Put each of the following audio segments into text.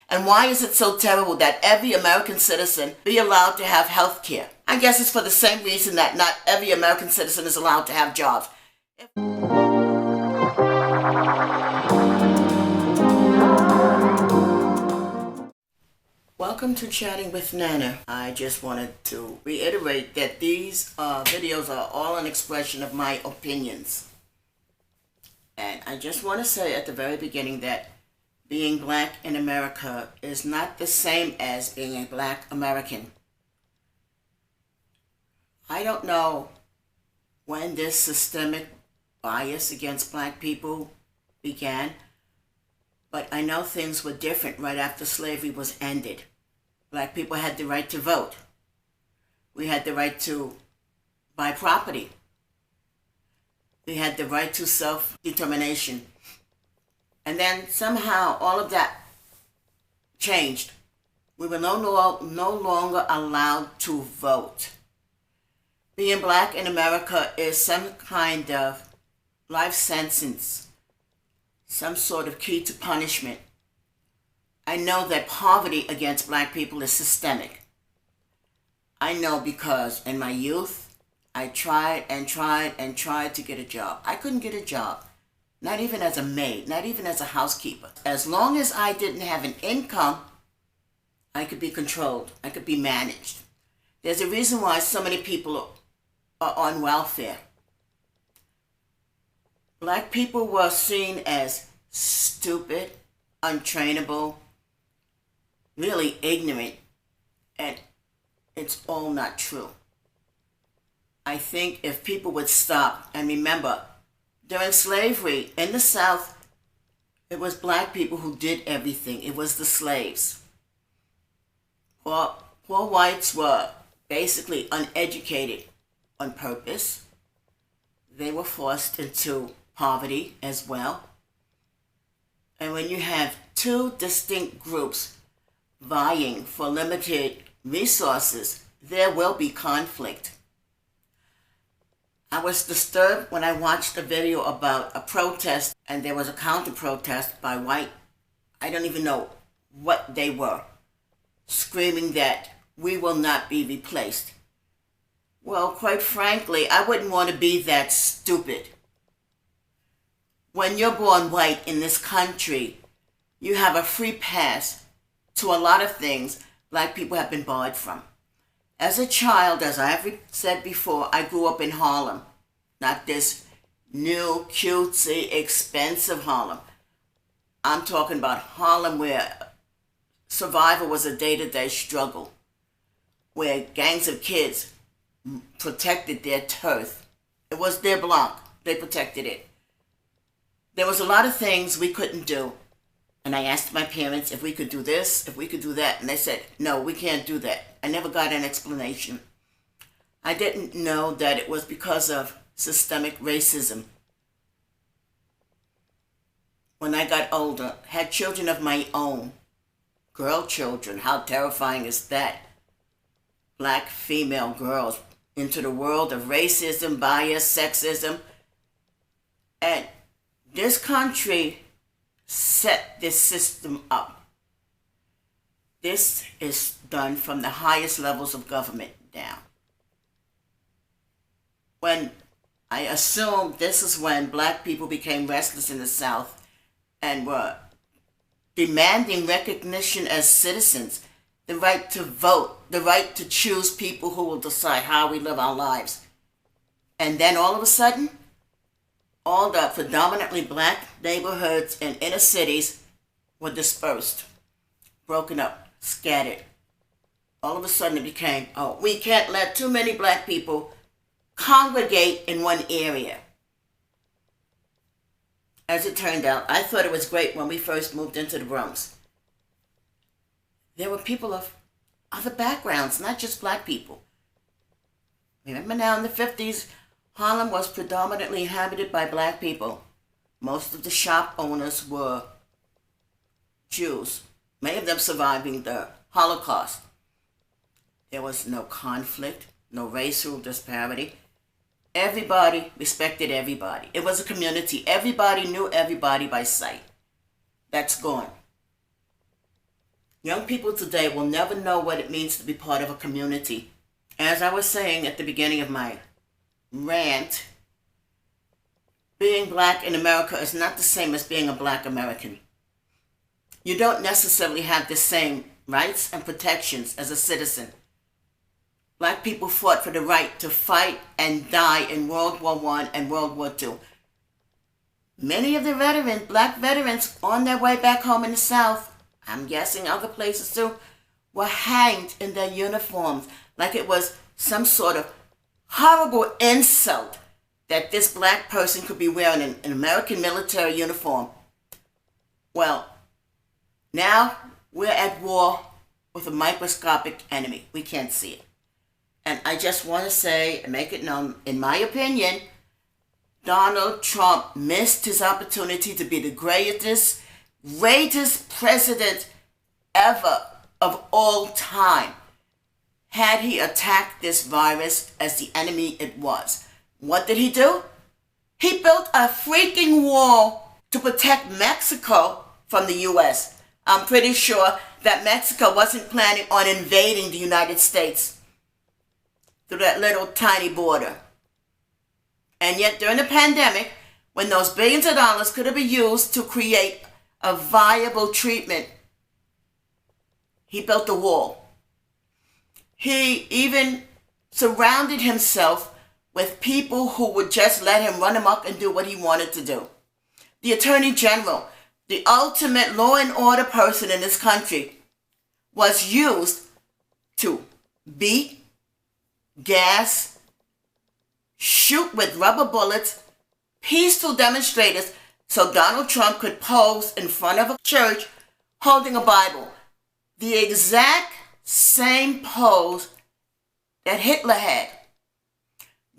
And why is it so terrible that every American citizen be allowed to have health care? I guess it's for the same reason that not every American citizen is allowed to have jobs. Welcome to Chatting with NaNa. I just wanted to reiterate that these videos are all an expression of my opinions. And I just want to say at the very beginning that being black in America is not the same as being a black American. I don't know when this systemic bias against black people began, but I know things were different right after slavery was ended. Black people had the right to vote. We had the right to buy property. We had the right to self-determination. And then somehow all of that changed. We were no longer allowed to vote. Being black in America is some kind of life sentence, some sort of key to punishment. I know that poverty against black people is systemic. I know because in my youth, I tried to get a job. I couldn't get a job. Not even as a maid, not even as a housekeeper. As long as I didn't have an income, I could be controlled. I could be managed. There's a reason why so many people are on welfare. Black people were seen as stupid, untrainable, really ignorant, and it's all not true. I think if people would stop and remember, during slavery in the South, it was black people who did everything. It was the slaves. Poor whites were basically uneducated on purpose. They were forced into poverty as well. And when you have two distinct groups vying for limited resources, there will be conflict. I was disturbed when I watched a video about a protest, and there was a counter-protest by white, I don't even know what they were, screaming that we will not be replaced. Well, quite frankly, I wouldn't want to be that stupid. When you're born white in this country, you have a free pass to a lot of things black people have been barred from. As a child, as I have said before, I grew up in Harlem. Not this new, cutesy, expensive Harlem. I'm talking about Harlem where survival was a day-to-day struggle, where gangs of kids protected their turf. It was their block. They protected it. There was a lot of things we couldn't do. And I asked my parents if we could do this, if we could do that. And they said, no, we can't do that. I never got an explanation. I didn't know that it was because of systemic racism. When I got older, had children of my own, girl children, how terrifying is that? Black female girls into the world of racism, bias, sexism. And this country set this system up. This is done from the highest levels of government down. When I assume this is when black people became restless in the South and were demanding recognition as citizens, the right to vote, the right to choose people who will decide how we live our lives. And then all of a sudden, all the predominantly black neighborhoods and inner cities were dispersed, broken up, scattered. All of a sudden it became, oh, we can't let too many black people congregate in one area. As it turned out, I thought it was great when we first moved into the Bronx. There were people of other backgrounds, not just black people. Remember now in the 50s, Harlem was predominantly inhabited by black people. Most of the shop owners were Jews, many of them surviving the Holocaust. There was no conflict, no racial disparity. Everybody respected everybody. It was a community. Everybody knew everybody by sight. That's gone. Young people today will never know what it means to be part of a community. As I was saying at the beginning of my rant, being black in America is not the same as being a black American. You don't necessarily have the same rights and protections as a citizen. Black people fought for the right to fight and die in World War I and World War II. Many of the black veterans on their way back home in the South, I'm guessing other places too, were hanged in their uniforms like it was some sort of horrible insult that this black person could be wearing an American military uniform. Well, now we're at war with a microscopic enemy. We can't see it. And I just want to say and make it known, in my opinion, Donald Trump missed his opportunity to be the greatest president ever of all time had he attacked this virus as the enemy it was. What did he do? He built a freaking wall to protect Mexico from the U.S. I'm pretty sure that Mexico wasn't planning on invading the United States through that little tiny border. And yet during the pandemic, when those billions of dollars could have been used to create a viable treatment, he built a wall. He even surrounded himself with people who would just let him run amok and do what he wanted to do. The Attorney General, the ultimate law and order person in this country, was used to beat, gas, shoot with rubber bullets peaceful demonstrators so Donald Trump could pose in front of a church holding a Bible. The exact same pose that Hitler had.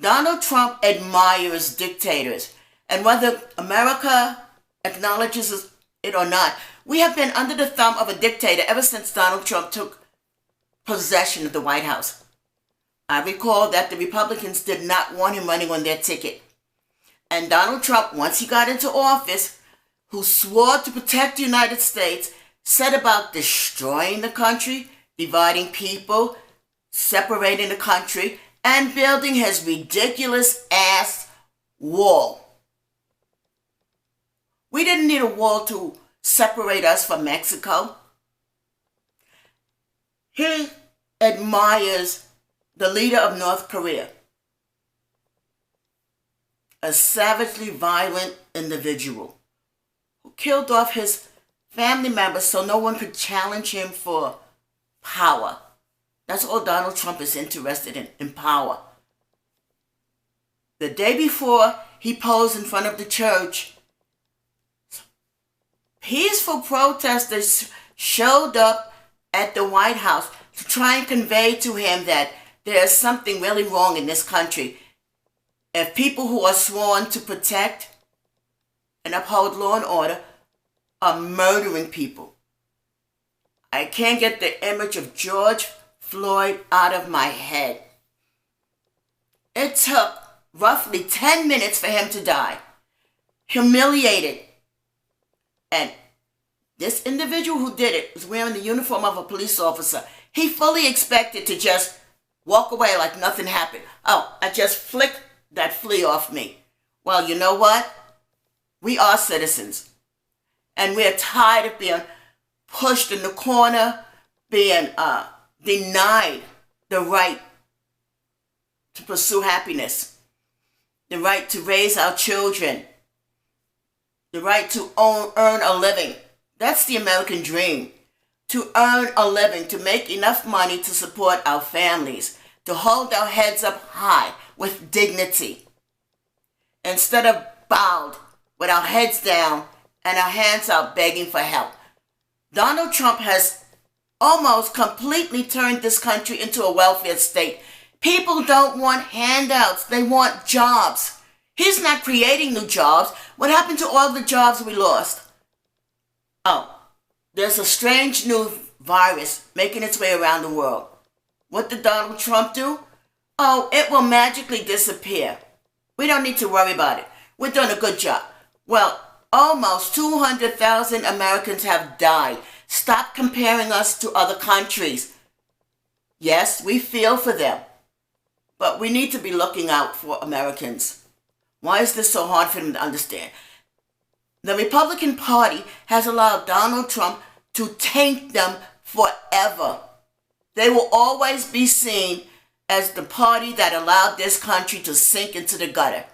Donald Trump admires dictators, and whether America acknowledges it or not, we have been under the thumb of a dictator ever since Donald Trump took possession of the White House. I recall that the Republicans did not want him running on their ticket. And Donald Trump, once he got into office, who swore to protect the United States, set about destroying the country, dividing people, separating the country, and building his ridiculous ass wall. We didn't need a wall to separate us from Mexico. He admires the leader of North Korea, a savagely violent individual who killed off his family members so no one could challenge him for power. That's all Donald Trump is interested in power. The day before he posed in front of the church, peaceful protesters showed up at the White House to try and convey to him that there's something really wrong in this country. If people who are sworn to protect and uphold law and order are murdering people. I can't get the image of George Floyd out of my head. It took roughly 10 minutes for him to die. Humiliated. And this individual who did it was wearing the uniform of a police officer. He fully expected to just walk away like nothing happened. Oh, I just flicked that flea off me. Well, you know what? We are citizens. And we're tired of being pushed in the corner, being denied the right to pursue happiness, the right to raise our children, the right to earn a living. That's the American dream. To earn a living, to make enough money to support our families, to hold our heads up high with dignity, instead of bowed with our heads down and our hands out begging for help. Donald Trump has almost completely turned this country into a welfare state. People don't want handouts. They want jobs. He's not creating new jobs. What happened to all the jobs we lost? Oh, there's a strange new virus making its way around the world. What did Donald Trump do? Oh, it will magically disappear. We don't need to worry about it. We're doing a good job. Well, almost 200,000 Americans have died Stop comparing us to other countries. Yes, we feel for them, but we need to be looking out for Americans. Why is this so hard for them to understand? The Republican Party has allowed Donald Trump to taint them forever. They will always be seen as the party that allowed this country to sink into the gutter.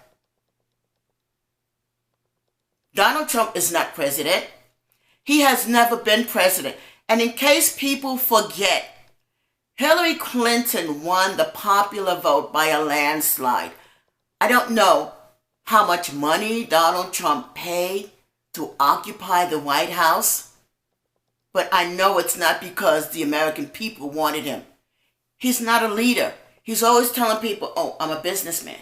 Donald Trump is not president. He has never been president. And in case people forget, Hillary Clinton won the popular vote by a landslide. I don't know how much money Donald Trump paid to occupy the White House, but I know it's not because the American people wanted him. He's not a leader. He's always telling people, oh, I'm a businessman.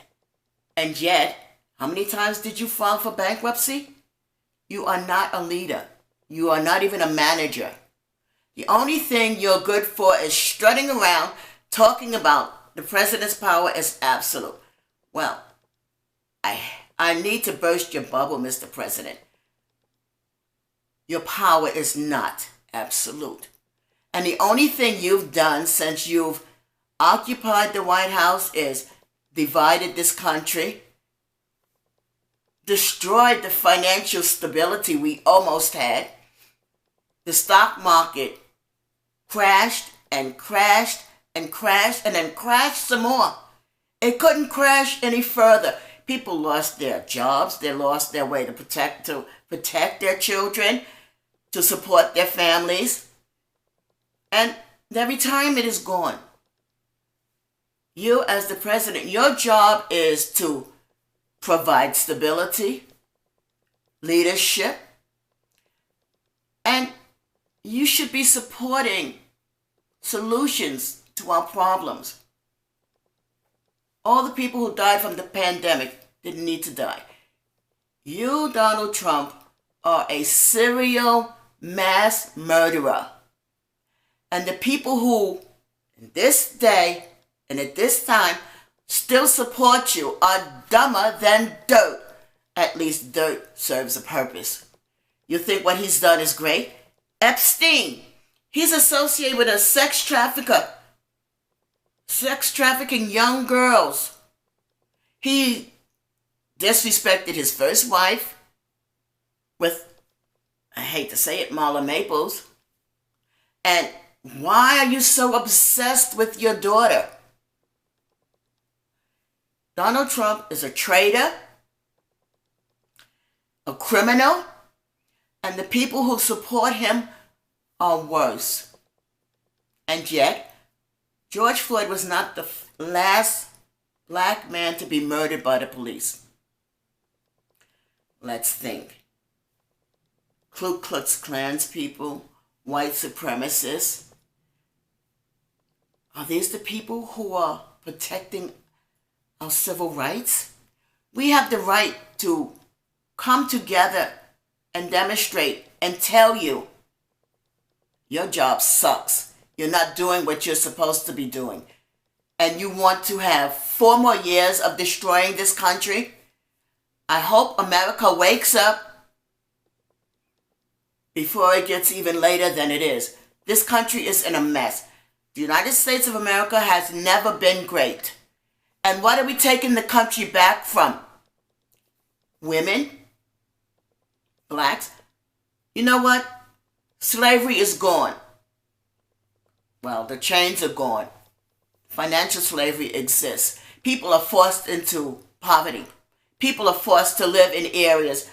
And yet, how many times did you file for bankruptcy? You are not a leader. You are not even a manager. The only thing you're good for is strutting around talking about the president's power is absolute. Well, I need to burst your bubble, Mr. President. Your power is not absolute. And the only thing you've done since you've occupied the White House is divided this country, destroyed the financial stability we almost had. The stock market crashed and crashed and crashed and then crashed some more. It couldn't crash any further. People lost their jobs. They lost their way to protect their children, to support their families. And their retirement is gone. You, as the president, your job is to provide stability, leadership, and you should be supporting solutions to our problems. All the people who died from the pandemic didn't need to die. You, Donald Trump, are a serial mass murderer. And the people who, in this day and at this time, still support you are dumber than dirt. At least dirt serves a purpose. You think what he's done is great? Epstein, he's associated with a sex trafficker, sex trafficking young girls. He disrespected his first wife with, I hate to say it, Marla Maples. And why are you so obsessed with your daughter? Donald Trump is a traitor, a criminal, and the people who support him are worse. And yet, George Floyd was not the last black man to be murdered by the police. Let's think. Ku Klux Klan's people, white supremacists. Are these the people who are protecting our civil rights? We have the right to come together and demonstrate and tell you, your job sucks. You're not doing what you're supposed to be doing. And you want to have 4 more years of destroying this country? I hope America wakes up before it gets even later than it is. This country is in a mess. The United States of America has never been great. And what are we taking the country back from? Women? Blacks? You know what? Slavery is gone. Well, the chains are gone. Financial slavery exists. People are forced into poverty. People are forced to live in areas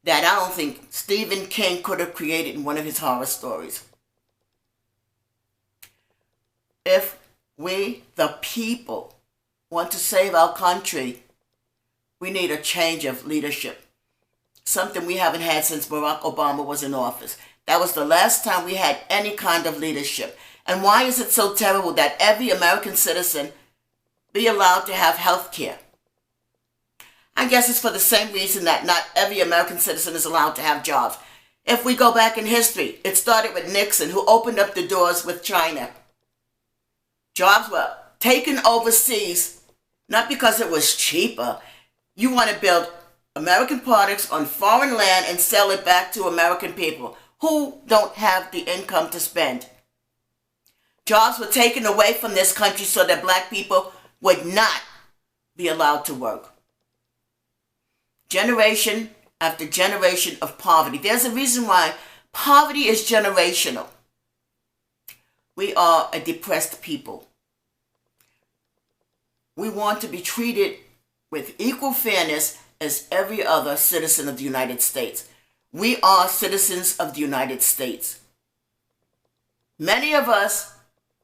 that I don't think Stephen King could have created in one of his horror stories. If we, the people, want to save our country, we need a change of leadership. Something we haven't had since Barack Obama was in office. That was the last time we had any kind of leadership. And why is it so terrible that every American citizen be allowed to have health care? I guess it's for the same reason that not every American citizen is allowed to have jobs. If we go back in history, it started with Nixon, who opened up the doors with China. Jobs were taken overseas, not because it was cheaper. You want to build American products on foreign land and sell it back to American people who don't have the income to spend. Jobs were taken away from this country so that black people would not be allowed to work. Generation after generation of poverty. There's a reason why poverty is generational. We are a depressed people. We want to be treated with equal fairness as every other citizen of the United States. We are citizens of the United States. Many of us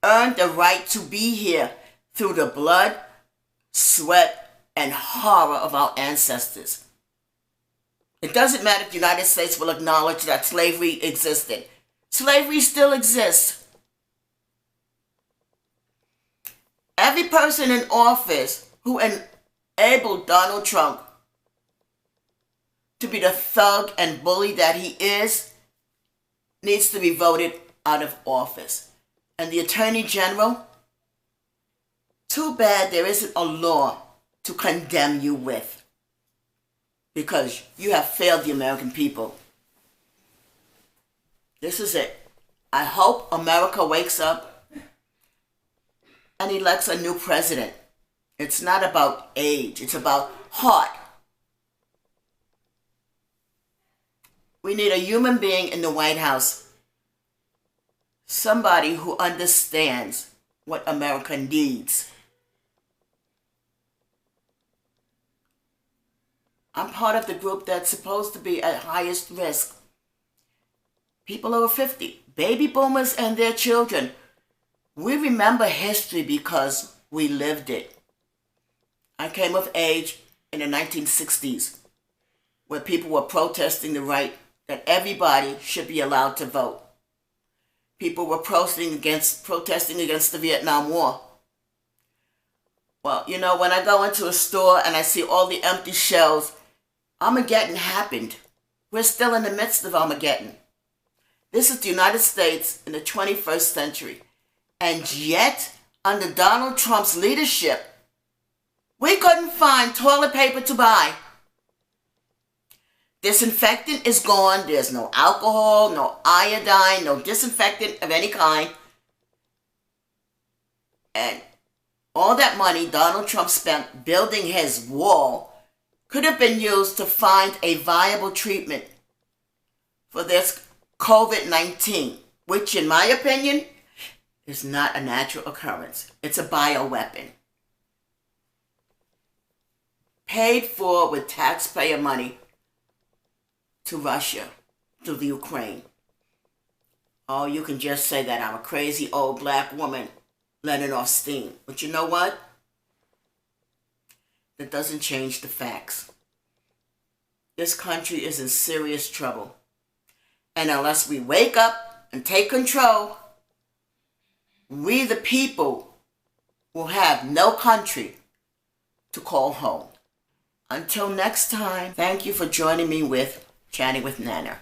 earned the right to be here through the blood, sweat, and horror of our ancestors. It doesn't matter if the United States will acknowledge that slavery existed. Slavery still exists. Every person in office who enabled Donald Trump to be the thug and bully that he is needs to be voted out of office. And the Attorney General, too bad there isn't a law to condemn you with, because you have failed the American people. This is it. I hope America wakes up and elects a new president. It's not about age, it's about heart. We need a human being in the White House. Somebody who understands what America needs. I'm part of the group that's supposed to be at highest risk. People over 50, baby boomers and their children. We remember history because we lived it. I came of age in the 1960s, where people were protesting the right that everybody should be allowed to vote. People were protesting against the Vietnam War. Well, you know, when I go into a store and I see all the empty shelves, Armageddon happened. We're still in the midst of Armageddon. This is the United States in the 21st century. And yet, under Donald Trump's leadership, we couldn't find toilet paper to buy. Disinfectant is gone. There's no alcohol, no iodine, no disinfectant of any kind. And all that money Donald Trump spent building his wall could have been used to find a viable treatment for this COVID-19, which in my opinion is not a natural occurrence. It's a bioweapon. Paid for with taxpayer money to Russia, to the Ukraine. Oh, you can just say that I'm a crazy old black woman letting off steam. But you know what? That doesn't change the facts. This country is in serious trouble. And unless we wake up and take control, we the people will have no country to call home. Until next time, thank you for joining me with Chatting with NaNa.